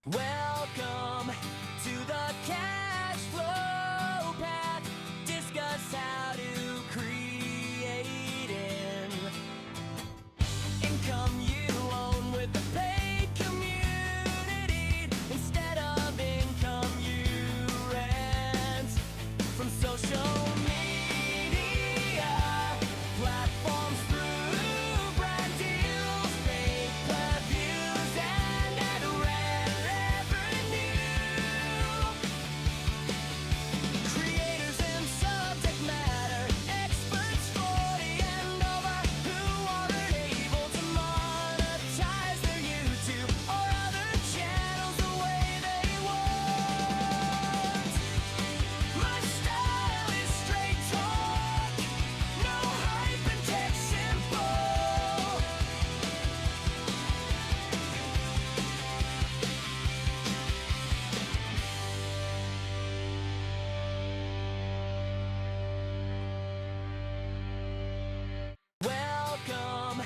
Welcome to the cash flow path. Discuss how to create an income you own with a paid community instead of income you rent from social media platforms through brand deals, fake reviews, and ad revenue. Creators and subject matter experts 40 and over who aren't able to monetize their YouTube or other channels the way they want. My style is straight talk, no hype and tech simple. Welcome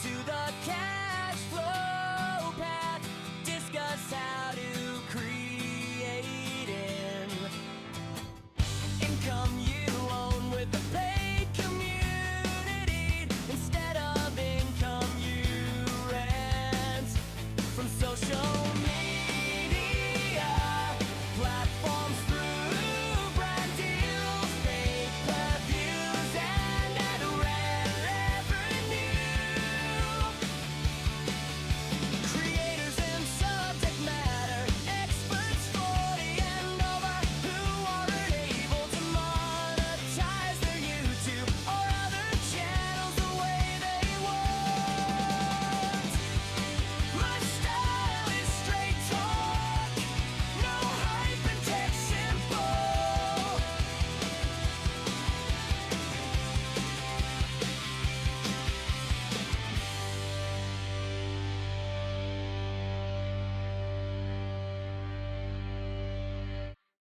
to the cash flow path. Discuss how to create an income you own with a paid community instead of income you rent from social media platforms through brand deals, fake reviews, and ad revenue. Creators and subject matter experts 40 and over who aren't able to monetize their YouTube or other channels the way they want. My style is straight talk, no hype and tech simple.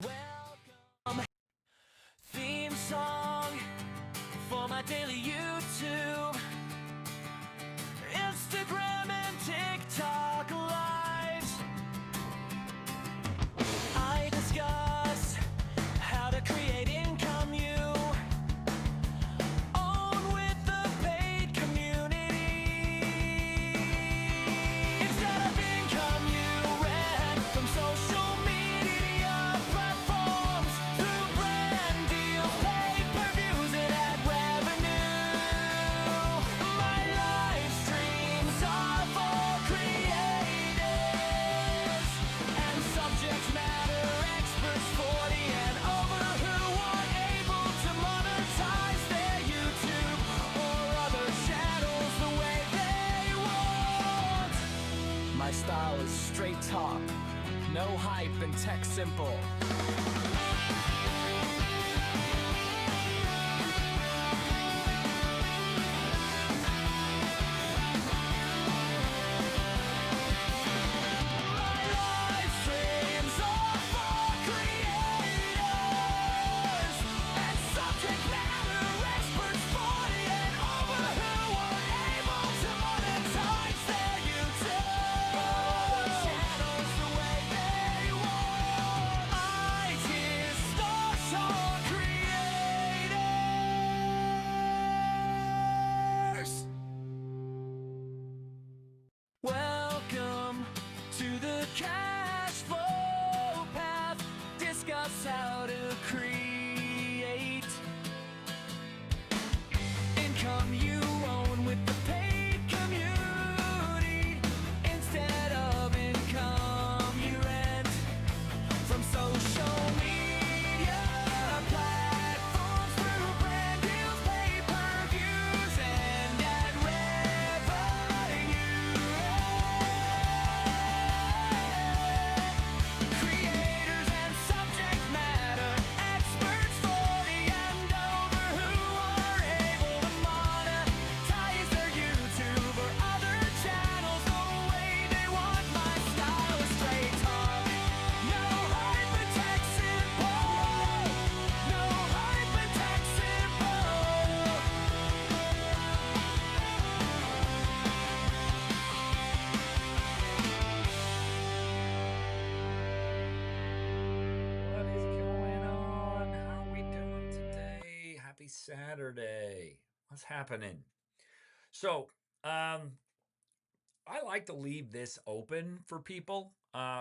Welcome. Theme song for my daily YouTube, Instagram and TikTok lives. I discuss how to create income you own with the paid community instead of income you rent from social media platforms through brand deals, pay-per-views, and ad revenue. My live streams are for creators and subject matter experts 40 and over who aren't able to monetize their YouTube or other channels the way they want. My style is straight talk, no hype and tech simple. My live streams are for creators and subject matter experts 40 and over who aren't able to monetize their YouTube or other channels the way they want. I hear Saturday. What's happening? So, um, I like to leave this open for people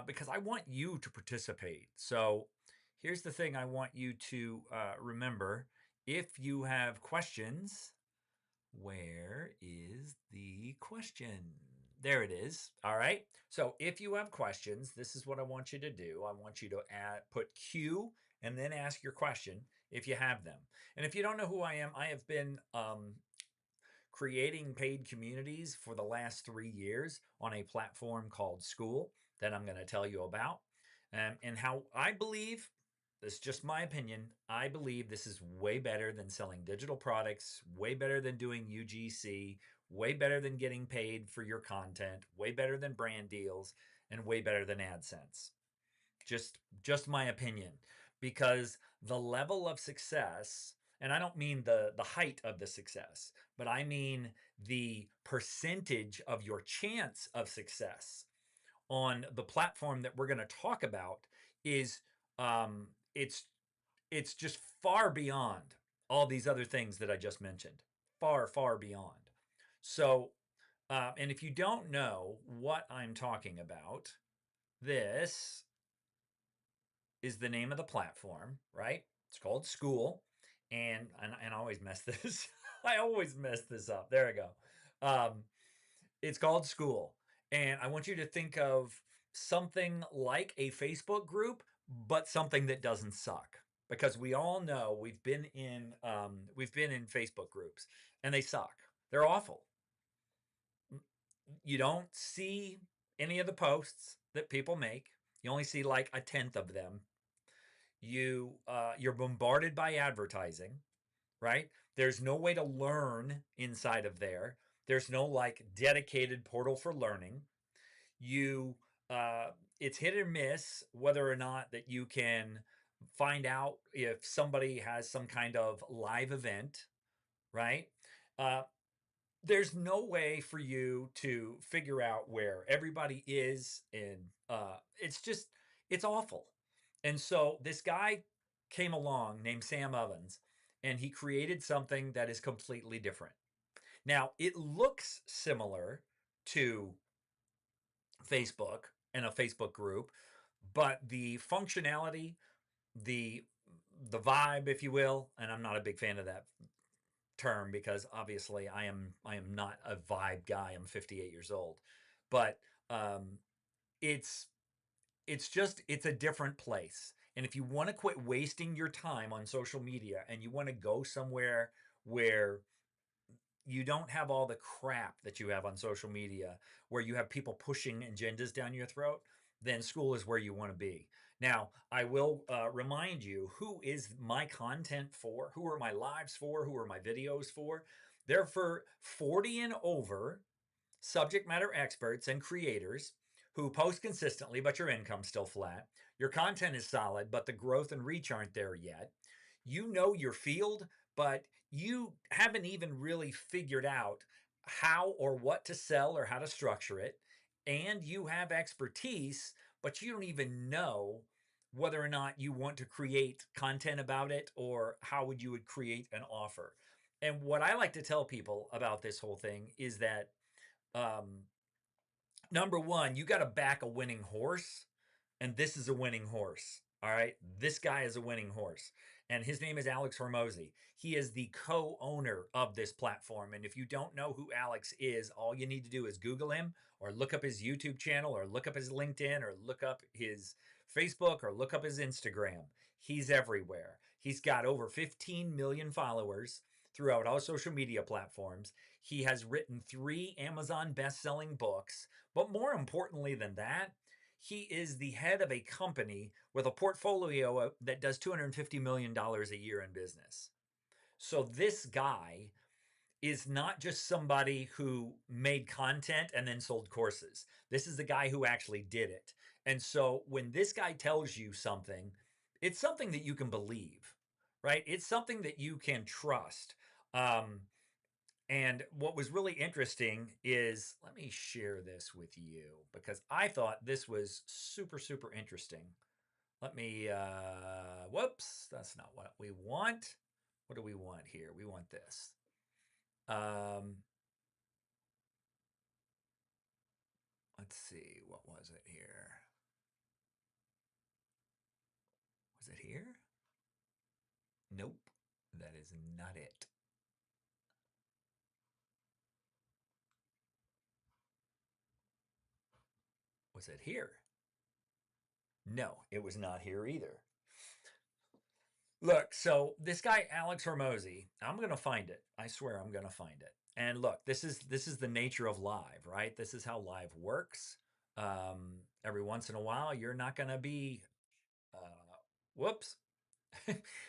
because I want you to participate. So, here's the thing I want you to remember. If you have questions, where is the question? There it is. All right. So, if you have questions, this is what I want you to do. I want you to put Q and then ask your question if you have them. And if you don't know who I have been creating paid communities for the last 3 years on a platform called School that I'm going to tell you about. And how I believe, this is just my opinion, I believe this is way better than selling digital products, way better than doing UGC, way better than getting paid for your content, way better than brand deals, and way better than AdSense. Just my opinion, because the level of success, and I don't mean the height of the success, but I mean the percentage of your chance of success on the platform that we're going to talk about is um it's it's just far beyond all these other things that I just mentioned. Far beyond. So and if you don't know what I'm talking about, this is the name of the platform, right? It's called School, and I always mess this. I always mess this up. There we go. It's called School, and I want you to think of something like a Facebook group, but something that doesn't suck. Because we all know we've been in Facebook groups, and they suck. They're awful. You don't see any of the posts that people make. You only see like a tenth of them. You're bombarded by advertising, right? There's no way to learn inside of there. There's no like dedicated portal for learning. You it's hit or miss whether or not that you can find out if somebody has some kind of live event, right? uh, there's no way for you to figure out where everybody is, and it's just it's awful. And so this guy came along named Sam Ovens, and he created something that is completely different. Now it looks similar to Facebook and a Facebook group, but the functionality, the the vibe, if you will, and I'm not a big fan of that term because obviously I am not a vibe guy. I'm 58 years old, but um, it's it's a different place. And if you want to quit wasting your time on social media and you want to go somewhere where you don't have all the crap that you have on social media, where you have people pushing agendas down your throat, then School is where you want to be. Now, I will remind you, who is my content for? Who are my lives for? Who are my videos for? They're for 40 and over subject matter experts and creators who post consistently, but your income's still flat. Your content is solid, but the growth and reach aren't there yet. You know your field, but you haven't even really figured out how or what to sell or how to structure it. And you have expertise, but you don't even know whether or not you want to create content about it or how would you would create an offer. And what I like to tell people about this whole thing is that um, number one, you got to back a winning horse, and this is a winning horse. All right, this guy is a winning horse, and his name is Alex Hormozy. He is the co-owner of this platform, and if you don't know who Alex is, all you need to do is Google him, or look up his YouTube channel, or look up his LinkedIn, or look up his Facebook, or look up his Instagram. He's everywhere. He's got over 15 million followers throughout all social media platforms. He has written 3 Amazon best-selling books. But more importantly than that, he is the head of a company with a portfolio that does $250 million a year in business. So this guy is not just somebody who made content and then sold courses. This is the guy who actually did it. And so when this guy tells you something, it's something that you can believe, right? It's something that you can trust. Um, and what was really interesting is, let me share this with you because I thought this was super interesting. Let me, whoops, that's not what we want. What do we want here? We want this. Let's see. What was it here? Was it here? Nope. That is not it. Was it here? No, it was not here either. Look, so this guy Alex Hormozy, I'm going to find it. I swear I'm going to find it. And look, this is the nature of live, right? This is how live works. Every once in a while, you're not going to be whoops.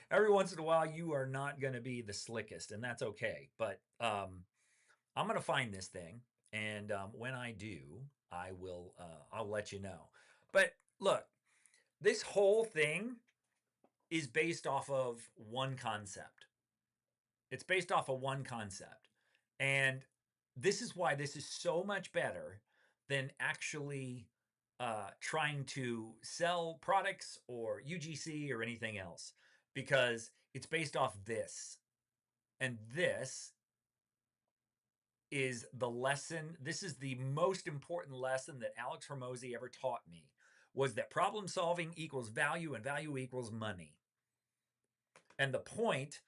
Every once in a while, you are not going to be the slickest, and that's okay. But I'm going to find this thing, and when I do, I will. I'll let you know. But look, this whole thing is based off of one concept. It's based off of one concept. And this is why this is so much better than actually trying to sell products or UGC or anything else, because it's based off this. And this is the lesson. This is the most important lesson that Alex Hormozy ever taught me, was that problem solving equals value and value equals money. And the point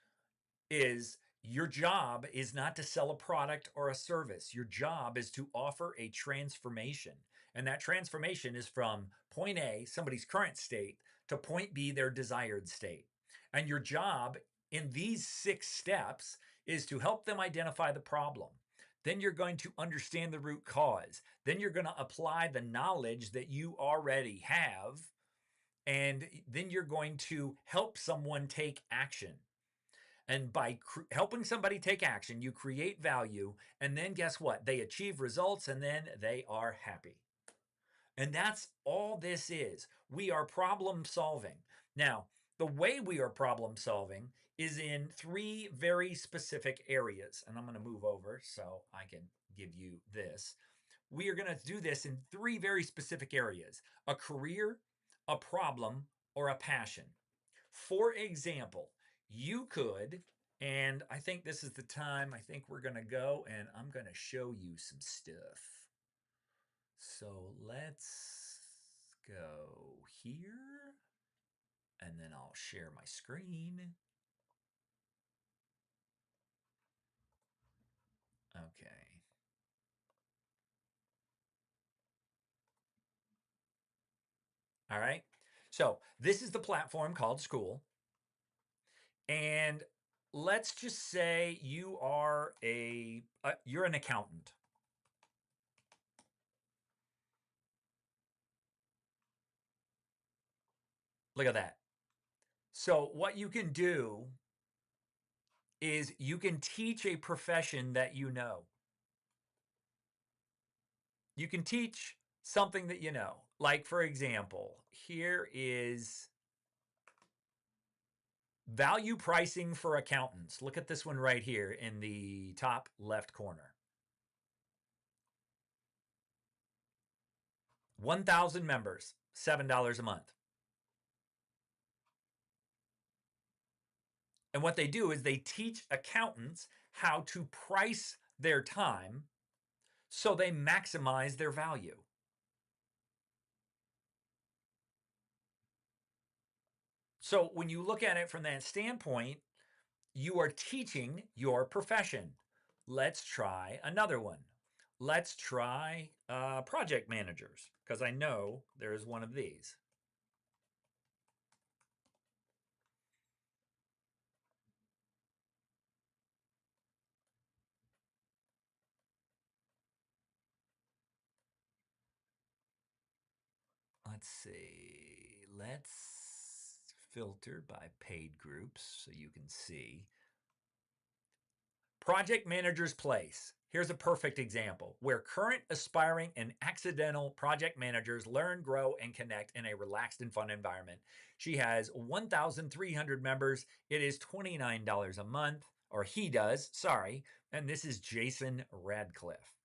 is, your job is not to sell a product or a service. Your job is to offer a transformation. And that transformation is from point A, somebody's current state, to point B, their desired state. And your job in these 6 steps is to help them identify the problem. Then you're going to understand the root cause. Then you're going to apply the knowledge that you already have. And then you're going to help someone take action. And by helping somebody take action, you create value. And then guess what? They achieve results, and then they are happy. And that's all this is. We are problem solving. Now, the way we are problem solving is in 3 very specific areas. And I'm going to move over so I can give you this. We are going to do this in 3 very specific areas: a career, a problem, or a passion. For example, you could, and I think this is the time, I think we're going to go and I'm going to show you some stuff. So let's go here, and then I'll share my screen. Okay. All right. So this is the platform called School. And let's just say you are you're an accountant. Look at that. So what you can do is you can teach a profession that you know. You can teach something that you know. Like, for example, here is value pricing for accountants. Look at this one right here in the top left corner. 1,000 members, $7 a month. And what they do is they teach accountants how to price their time so they maximize their value. So when you look at it from that standpoint, you are teaching your profession. Let's try another one. Let's try project managers, because I know there is one of these. Let's see. Let's filter by paid groups so you can see. Project Manager's Place. Here's a perfect example where current, aspiring, and accidental project managers learn, grow, and connect in a relaxed and fun environment. She has 1,300 members. It is $29 a month, or he does, sorry. And this is Jason Radcliffe.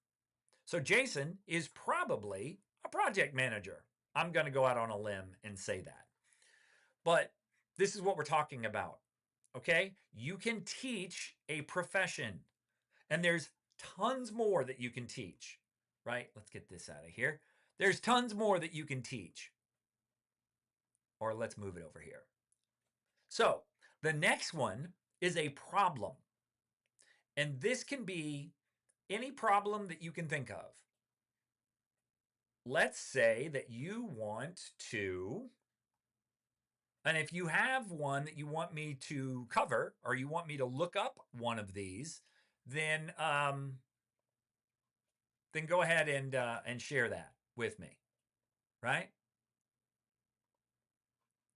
So Jason is probably a project manager. I'm going to go out on a limb and say that. But this is what we're talking about. Okay? You can teach a profession, and there's tons more that you can teach, right? Let's get this out of here. There's tons more that you can teach. Or let's move it over here. So the next one is a problem. And this can be any problem that you can think of. Let's say that you want to, and if you have one that you want me to cover, or you want me to look up one of these, then go ahead and share that with me, right?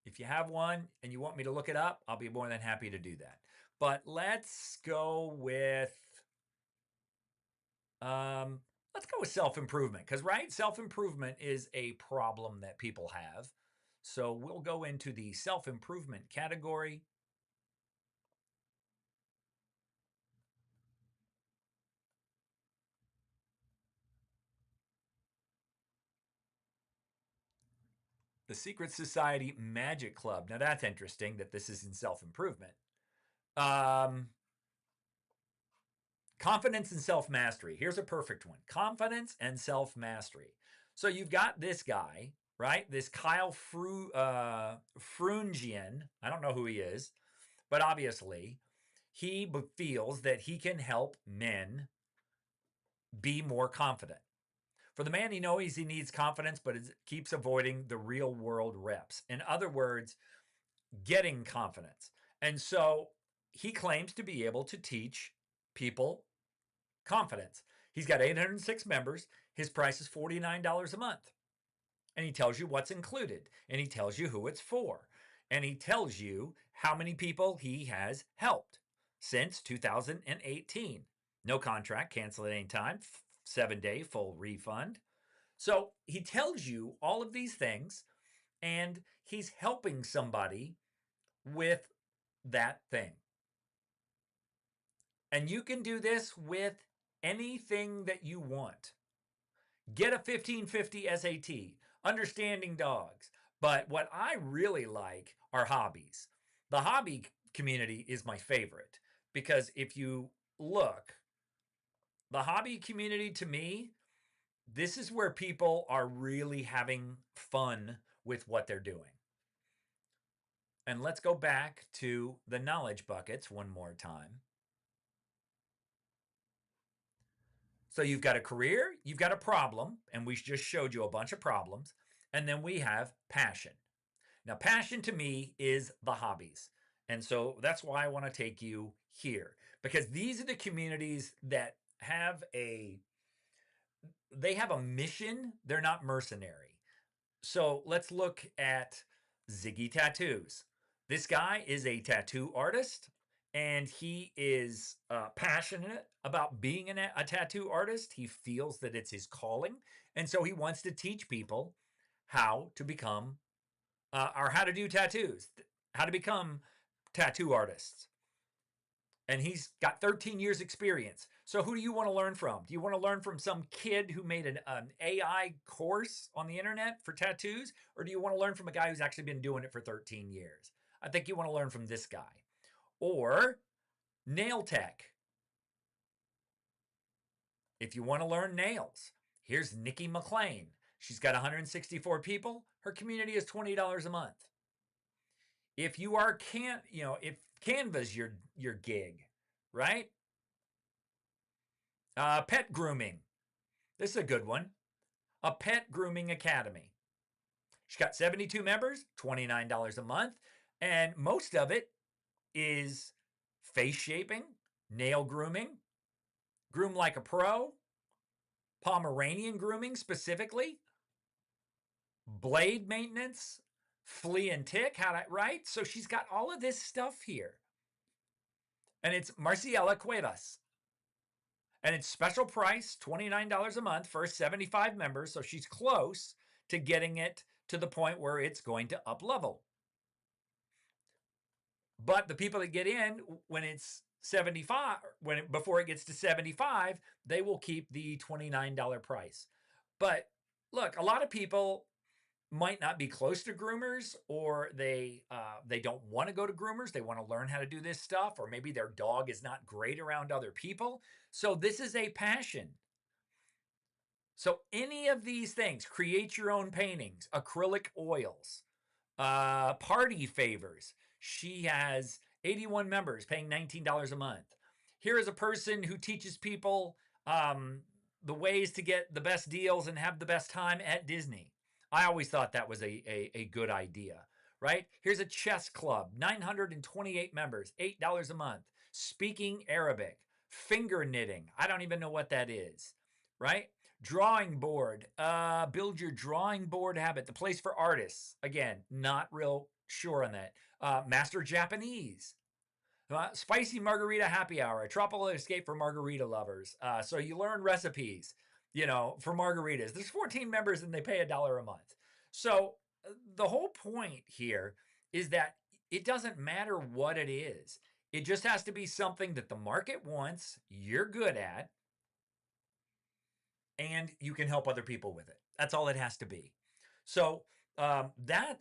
If you have one and you want me to look it up, I'll be more than happy to do that. But let's go with self-improvement, because right, self-improvement is a problem that people have. So we'll go into the self-improvement category. The Secret Society Magic Club. Now that's interesting that this is in self-improvement. Confidence and self-mastery. Here's a perfect one. Confidence and self-mastery. So you've got this guy, right? This Kyle Frungian. I don't know who he is, but obviously he feels that he can help men be more confident. For the man, he knows he needs confidence, but keeps avoiding the real world reps. In other words, getting confidence. And so he claims to be able to teach people confidence. He's got 806 members. His price is $49 a month. And he tells you what's included. And he tells you who it's for. And he tells you how many people he has helped since 2018. No contract, cancel at any time, 7-day full refund. So he tells you all of these things, and he's helping somebody with that thing. And you can do this with anything that you want. Get a 1550 SAT, understanding dogs. But what I really like are hobbies. The hobby community is my favorite, because if you look, the hobby community, to me, this is where people are really having fun with what they're doing. And let's go back to the knowledge buckets one more time. So you've got a career, you've got a problem, and we just showed you a bunch of problems. And then we have passion. Now, passion to me is the hobbies. And so that's why I want to take you here, because these are the communities that have a mission. They're not mercenary. So let's look at Ziggy Tattoos. This guy is a tattoo artist, and he is passionate about being a tattoo artist. He feels that it's his calling, and so he wants to teach people how to become or how to do tattoos, how to become tattoo artists. And he's got 13 years experience. So who do you want to learn from? Do you want to learn from some kid who made an AI course on the internet for tattoos? Or do you want to learn from a guy who's actually been doing it for 13 years? I think you want to learn from this guy. Or nail tech. If you want to learn nails, here's Nikki McLean. She's got 164 people. Her community is $20 a month. If you are if Canva's your gig, right? Pet grooming. This is a good one. A pet grooming academy. She's got 72 members, $29 a month, and most of it is face shaping, nail grooming, groom like a pro, Pomeranian grooming specifically, blade maintenance, flea and tick, right? So she's got all of this stuff here. And it's Marciela Cuevas. And it's special price, $29 a month for 75 members. So she's close to getting it to the point where it's going to up level. But the people that get in when it's 75, before it gets to 75, they will keep the $29 price. But look, a lot of people, might not be close to groomers, or they don't want to go to groomers. They want to learn how to do this stuff, or maybe their dog is not great around other people. So this is a passion. So any of these things, create your own paintings, acrylic oils, party favors. She has 81 members paying $19 a month. Here is a person who teaches people the ways to get the best deals and have the best time at Disney. I always thought that was a good idea, right? Here's a chess club, 928 members, $8 a month. Speaking Arabic, finger knitting. I don't even know what that is, right? Drawing board, build your drawing board habit. The place for artists. Again, not real sure on that. Master Japanese. Spicy margarita happy hour, a tropical escape for margarita lovers. So you learn recipes, for margaritas. There's 14 members and they pay $1 a month. So the whole point here is that it doesn't matter what it is. It just has to be something that the market wants, you're good at, and you can help other people with it. That's all it has to be. So that's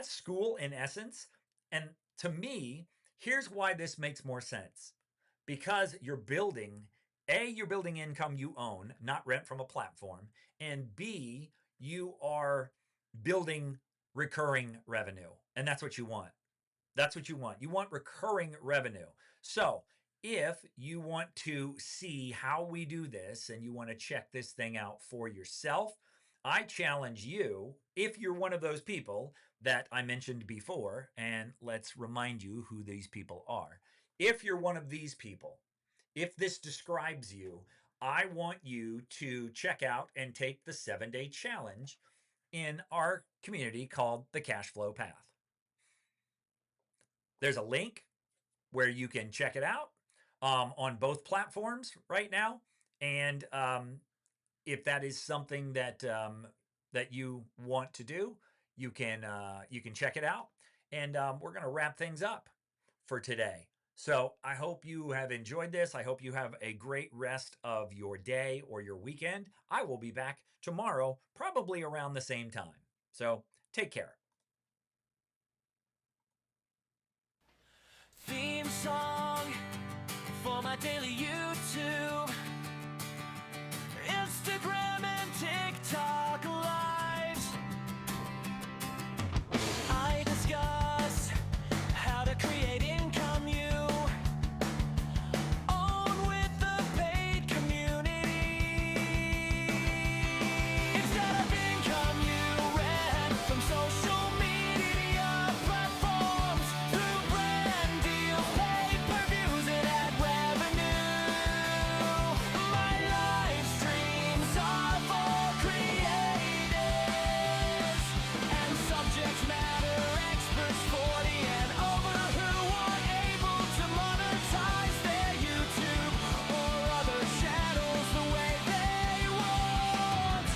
school in essence. And to me, here's why this makes more sense. Because you're building income you own, not rent from a platform, and B, you are building recurring revenue. And that's what you want. That's what you want. You want recurring revenue. So if you want to see how we do this and you want to check this thing out for yourself, I challenge you, if you're one of those people that I mentioned before, and let's remind you who these people are. If you're one of these people, if this describes you, I want you to check out and take the 7-day challenge in our community called the Cash Flow Path. There's a link where you can check it out on both platforms right now. And if that is something that you want to do, you can check it out. And we're going to wrap things up for today. So I hope you have enjoyed this. I hope you have a great rest of your day or your weekend. I will be back tomorrow, probably around the same time. So take care. Theme song for my daily YouTube, Instagram and TikTok lives. I discuss how to create income you own with the paid community. Instead of income you rent from social media platforms through brand deals, pay-per-views, and ad revenue. My live streams are for creators and subject matter experts 40 and over who aren't able to monetize their YouTube or other channels the way they want.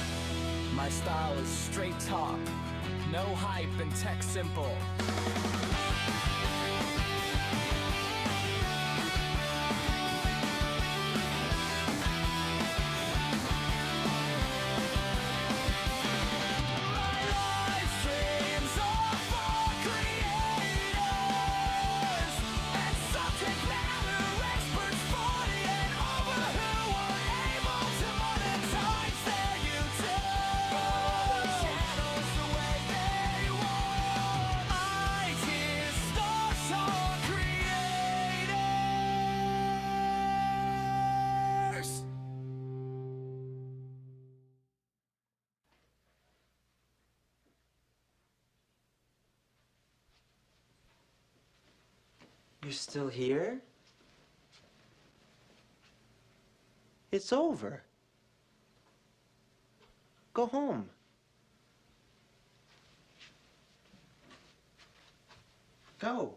My style is straight talk, no hype and tech simple. My live streams are for creators and subject matter experts 40 and over who are able to monetize their YouTube or other channels the way they want. IT stars are creators. You're still here? It's over. Go home. Go.